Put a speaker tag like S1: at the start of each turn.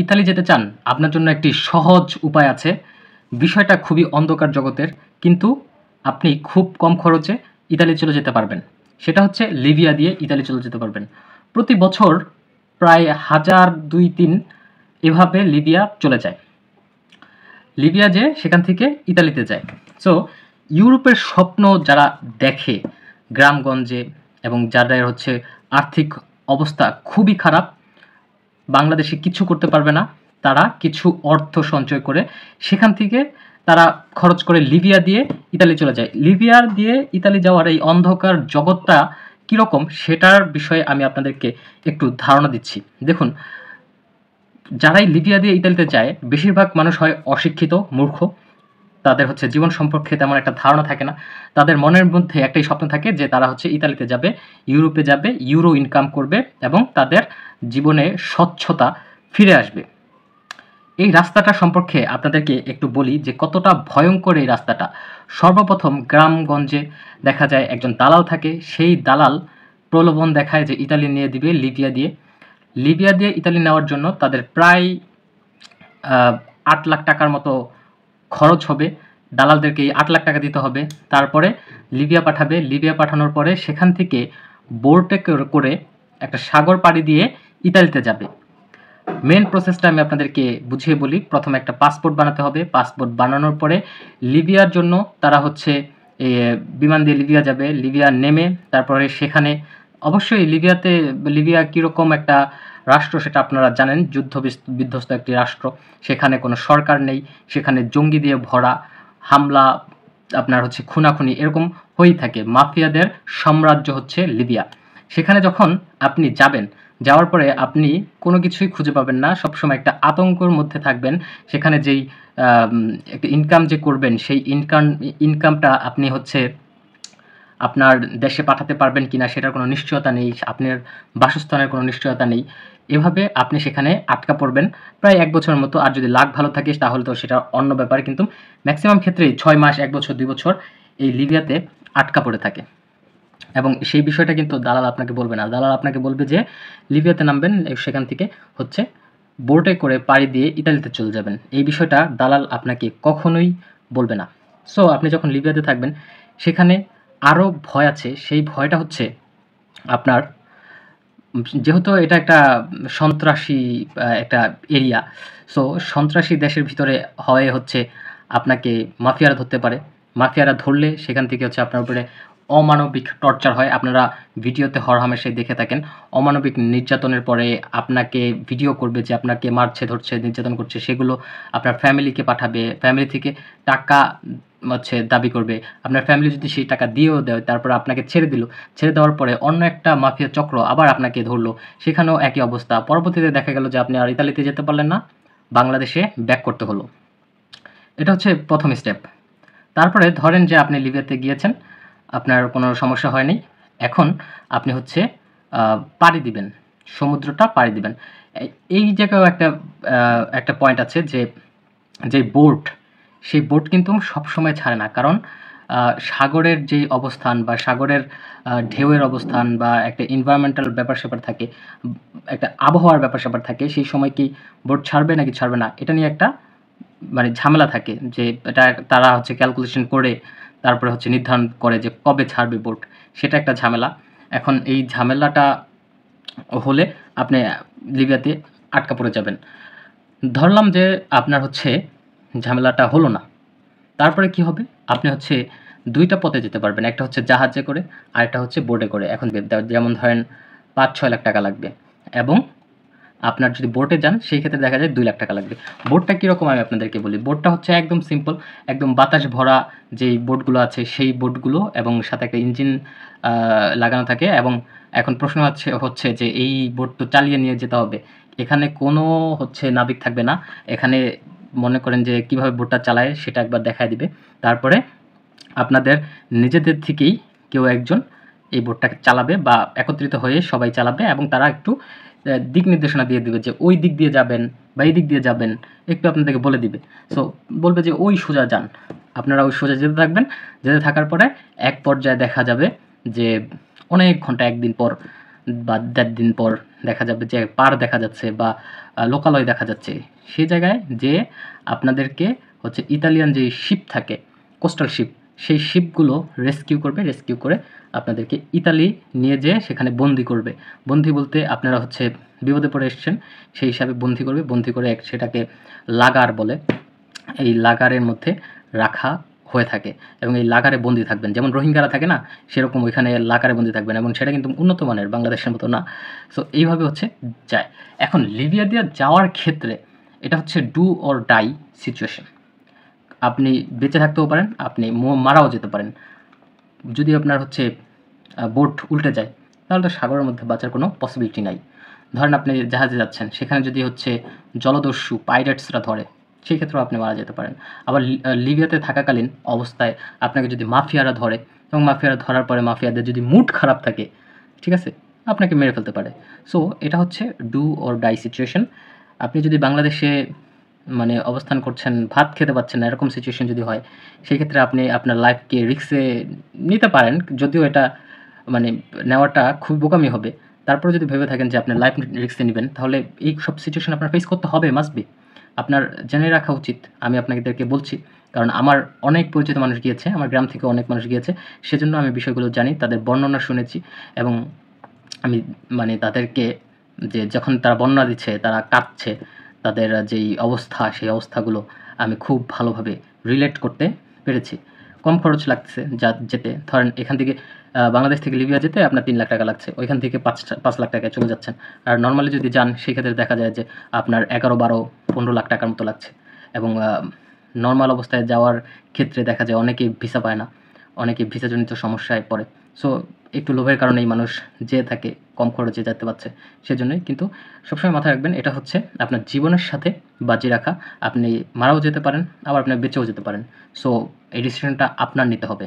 S1: Italy যেতে চান, আপনার জন্য একটি সহজ উপায় আছে। বিষয়টা খুবই অন্ধকার জগতের, কিন্তু আপনি খুব কম খরচে ইতালি চলে যেতে পারবেন। সেটা হচ্ছে লিবিয়া দিয়ে ইতালি চলে যেতে পারবেন। প্রতি বছর প্রায় 1000, 2-3 এভাবে লিবিয়া চলে যায়। লিবিয়া যেয়ে সেখান থেকে ইতালিতে যায়। সো ইউরোপের স্বপ্ন যারা দেখে গ্রামগঞ্জে এবং যাদের হচ্ছে আর্থিক অবস্থা খুবই খারাপ, বাংলাদেশে কিছু করতে পারবে না, তারা কিছু অর্থ সঞ্চয় করে সেখান থেকে তারা খরচ করে লিবিয়া দিয়ে ইতালি চলে যায়। লিবিয়া দিয়ে ইতালি যাওয়ার এই অন্ধকার জগৎটা কীরকম সেটার বিষয়ে আমি আপনাদেরকে একটু ধারণা দিচ্ছি। দেখুন, যারাই লিবিয়া দিয়ে ইতালিতে যায় বেশিরভাগ মানুষ হয় অশিক্ষিত, মূর্খ। তাদের হচ্ছে জীবন সম্পর্কে তেমন একটা ধারণা থাকে না। তাদের মনের মধ্যে একটাই স্বপ্ন থাকে যে তারা হচ্ছে ইতালিতে যাবে, ইউরোপে যাবে, ইউরো ইনকাম করবে এবং তাদের জীবনে স্বচ্ছতা ফিরে আসবে। এই রাস্তাটা সম্পর্কে আপনাদেরকে একটু বলি যে কতটা ভয়ঙ্কর এই রাস্তাটা। সর্বপ্রথম গ্রামগঞ্জে দেখা যায় একজন দালাল থাকে, সেই দালাল প্রলোভন দেখায় যে ইতালি নিয়ে দিবে লিবিয়া দিয়ে। লিবিয়া দিয়ে ইতালি নেওয়ার জন্য তাদের প্রায় 8 লাখ টাকার মতো খরচ হবে। দালালদেরকে এই 8 লাখ টাকা দিতে হবে। তারপরে লিবিয়া পাঠাবে। লিবিয়া পাঠানোর পরে সেখান থেকে বোটে করে একটা সাগর পাড়ি দিয়ে ইতালিতে যাবে। মেন প্রসেসটা আমি আপনাদেরকে বুঝিয়ে বলি। প্রথমে একটা পাসপোর্ট বানাতে হবে। পাসপোর্ট বানানোর পরে লিবিয়ার জন্য তারা হচ্ছে বিমান দিয়ে লিবিয়া যাবে। লিবিয়া নেমে তারপরে সেখানে অবশ্যই লিবিয়া কীরকম একটা রাষ্ট্র সেটা আপনারা জানেন, বিধ্বস্ত একটি রাষ্ট্র। সেখানে কোনো সরকার নেই, সেখানে জঙ্গি দিয়ে ভরা, হামলা, আপনার হচ্ছে খুনাখুনি এরকম হয়েই থাকে। মাফিয়াদের সাম্রাজ্য হচ্ছে লিবিয়া। সেখানে যখন আপনি যাবেন, যাওয়ার পরে আপনি কোনো কিছুই খুঁজে পাবেন না, সবসময় একটা আতঙ্কর মধ্যে থাকবেন। সেখানে যেই একটা ইনকাম যে করবেন সেই ইনকামটা আপনি হচ্ছে আপনার দেশে পাঠাতে পারবেন কিনা সেটার কোনো নিশ্চয়তা নেই, আপনার বাসস্থানের কোনো নিশ্চয়তা নেই। এভাবে আপনি সেখানে আটকা পড়বেন প্রায় 1 বছরের মতো। আর যদি লাক ভালো থাকে তাহলে তো সেটা অন্য ব্যাপার, কিন্তু ম্যাক্সিমাম ক্ষেত্রেই 6 মাস, 1 বছর, 2 বছর এই লিবিয়াতে আটকা পড়ে থাকে। এবং সেই বিষয়টা কিন্তু দালাল আপনাকে বলবে না। দালাল আপনাকে বলবে যে লিবিয়াতে নামবেন, সেখান থেকে হচ্ছে বোটে করে পাড়ি দিয়ে ইতালিতে চলে যাবেন। এই বিষয়টা দালাল আপনাকে কখনোই বলবে না। সো আপনি যখন লিবিয়াতে থাকবেন সেখানে আরও ভয় আছে। সেই ভয়টা হচ্ছে আপনার, যেহেতু এটা একটা সন্ত্রাসী একটা এরিয়া, সো সন্ত্রাসী দেশের ভিতরে হয়ে হচ্ছে আপনাকে মাফিয়ারা ধরতে পারে। মাফিয়ারা ধরলে সেখান থেকে হচ্ছে আপনার উপরে অমানবিক টর্চার হয়। আপনারা ভিডিওতে হরহামেশাই দেখে থাকেন। অমানবিক নির্যাতনের পরে আপনাকে ভিডিও করবে যে আপনাকে মারছে, ধরছে, নির্যাতন করছে, সেগুলো আপনার ফ্যামিলিকে পাঠাবে। ফ্যামিলি থেকে টাকা হচ্ছে দাবি করবে। আপনার ফ্যামিলি যদি সেই টাকা দিয়েও দেয়, তারপরে আপনাকে ছেড়ে দিল। ছেড়ে দেওয়ার পরে অন্য একটা মাফিয়া চক্র আবার আপনাকে ধরলো, সেখানেও একই অবস্থা। পরবর্তীতে দেখা গেল যে আপনি আর ইতালিতে যেতে পারলেন না, বাংলাদেশে ব্যাক করতে হলো। এটা হচ্ছে প্রথম স্টেপ। তারপরে ধরেন যে আপনি লিবিয়াতে গিয়েছেন, আপনার কোনো সমস্যা হয়নি। এখন আপনি হচ্ছে পাড়ি দিবেন, সমুদ্রটা পাড়ি দিবেন। এই জায়গায়ও একটা পয়েন্ট আছে যে বোট, সেই বোট কিন্তু সবসময় ছাড়ে না। কারণ সাগরের যে অবস্থান বা সাগরের ঢেউয়ের অবস্থান বা একটা এনভায়রনমেন্টাল ব্যাপার-স্যাপার থাকে, একটা আবহাওয়ার ব্যাপার-স্যাপার থাকে, সেই সময় কি বোট ছাড়বে নাকি ছাড়বে না, এটা নিয়ে একটা মানে ঝামেলা থাকে। যে এটা তারা হচ্ছে ক্যালকুলেশন করে তারপরে হচ্ছে নির্ধারণ করে যে কবে ছাড়বে বোট, সেটা একটা ঝামেলা। এখন এই ঝামেলাটা হলে আপনি লিবিয়াতে আটকা পড়ে যাবেন। ধরলাম যে আপনার হচ্ছে ঝামেলাটা হলো না, তারপরে কি হবে? আপনি হচ্ছে 2টা পথে যেতে পারবেন। একটা হচ্ছে জাহাজে করে, আরেকটা হচ্ছে বোটে করে। এখন যেমন ধরেন 5-6 লাখ টাকা লাগবে, এবং আপনার যদি বোটে যান সেই ক্ষেত্রে দেখা যায় 2 লাখ টাকা লাগবে। বোটটা কীরকম আমি আপনাদেরকে বলি। বোটটা হচ্ছে একদম সিম্পল, একদম বাতাস ভরা যেই বোটগুলো আছে সেই বোটগুলো, এবং সাথে একটা ইঞ্জিন লাগানো থাকে। এবং এখন প্রশ্ন হচ্ছে যে এই বোট তো চালিয়ে নিয়ে যেতে হবে, এখানে কোনো হচ্ছে নাবিক থাকবে না। এখানে মনে করেন যে কীভাবে বোটটা চালায় সেটা একবার দেখায় দিবে। তারপরে আপনাদের নিজেদের থেকেই কেউ একজন এই বোটটাকে চালাবে বা একত্রিত হয়ে সবাই চালাবে, এবং তারা একটু দিক নির্দেশনা দিয়ে দিবে যে ওই দিক দিয়ে যাবেন বা এই দিক দিয়ে যাবেন, একটু আপনাদেরকে বলে দিবে। সো বলবে যে ওই সোজা যান, আপনারা ওই সোজা যেতে থাকবেন। যেতে থাকার পরে এক পর্যায়ে দেখা যাবে যে অনেক ঘন্টা, একদিন পর বা ১.৫ দিন পর দেখা যাবে যে পাড় দেখা যাচ্ছে বা লোকালয় দেখা যাচ্ছে। সেই জায়গায় যেয়ে আপনাদেরকে হচ্ছে ইতালিয়ান যেই শিপ থাকে, কোস্টাল শিপ, সেই শিপগুলো রেস্কিউ করবে। রেস্কিউ করে আপনাদেরকে ইতালি নিয়ে যেয়ে সেখানে বন্দী করবে। বন্দী বলতে আপনারা হচ্ছে বিপদে পড়ে এসছেন, সেই হিসাবে বন্দী করবে। বন্দী করে সেটাকে লাগার বলে। এই লাগারের মধ্যে রাখা হয়ে থাকে এবং এই লাগারে বন্দী থাকবেন। যেমন রোহিঙ্গারা থাকে না? সেরকম ওইখানে লাগারে বন্দী থাকবেন এবং সেটা কিন্তু উন্নত মানের, বাংলাদেশের মতো না। সো এইভাবে হচ্ছে যায়। এখন লিবিয়া দিয়ে যাওয়ার ক্ষেত্রে এটা হচ্ছে ডু অর ডাই সিচুয়েশন। আপনি বেঁচে থাকতেও পারেন, আপনি মারাও যেতে পারেন। যদি আপনার হচ্ছে বোট উল্টে যায়, তাহলে তো সাগরের মধ্যে বাঁচার কোনো পসিবিলিটি নাই। ধরেন আপনি জাহাজে যাচ্ছেন, সেখানে যদি হচ্ছে জলদস্যু পাইরেটসরা ধরে, সেই ক্ষেত্রেও আপনি মারা যেতে পারেন। আবার লিবিয়াতে থাকাকালীন অবস্থায় আপনাকে যদি মাফিয়ারা ধরে এবং মাফিয়ারা ধরার পরে মাফিয়াদের যদি মুড খারাপ থাকে, ঠিক আছে, আপনাকে মেরে ফেলতে পারে। সো এটা হচ্ছে ডু অর ডাই সিচুয়েশন। আপনি যদি বাংলাদেশে মানে অবস্থান করছেন, ভাত খেতে পাচ্ছেন না, এরকম সিচুয়েশন যদি হয়, সেই ক্ষেত্রে আপনি আপনার লাইফকে রিস্কে নিতে পারেন। যদিও এটা মানে নেওয়াটা খুব বোকামি হবে। তারপরে যদি ভেবে থাকেন যে আপনি লাইফ রিস্কে নিবেন, তাহলে এই সব সিচুয়েশন আপনার ফেস করতে হবে, মাস্ট বি। আপনার জেনে রাখা উচিত। আমি আপনাদেরকে বলছি, কারণ আমার অনেক পরিচিত মানুষ গিয়েছে, আমার গ্রাম থেকে অনেক মানুষ গিয়েছে। সেজন্য আমি বিষয়গুলো জানি, তাদের বর্ণনা শুনেছি এবং আমি মানে তাদেরকে যে যখন তারা বর্ণনা দিচ্ছে, তারা কাঁদছে, তাদের যেই অবস্থা, সেই অবস্থাগুলো আমি খুব ভালোভাবে রিলেট করতে পেরেছি। কম খরচ লাগতেছে যেতে। ধরেন এখান থেকে বাংলাদেশ থেকে লিবিয়া যেতে আপনার ৩ লাখ টাকা লাগছে। ওইখান থেকে ৫ লাখ টাকায় চলে যাচ্ছেন। আর নরমালি যদি যান, সেক্ষেত্রে দেখা যায় যে আপনার ১১, ১২, ১৫ লাখ টাকার মতো লাগছে। এবং নরমাল অবস্থায় যাওয়ার ক্ষেত্রে দেখা যায় অনেকেই ভিসা পায় না। অনেকে ভিসাজনিত সমস্যায় পড়ে। সো একটু লোভের কারণেই মানুষ যেয়ে থাকে, কম খরচে যেতে পারছে, সেজন্যই। কিন্তু সবসময় মাথায় রাখবেন, এটা হচ্ছে আপনার জীবনের সাথে বাজি রাখা। আপনি মারাও যেতে পারেন, আবার আপনি বেঁচেও যেতে পারেন। সো এই ডিসিশনটা আপনার নিতে হবে।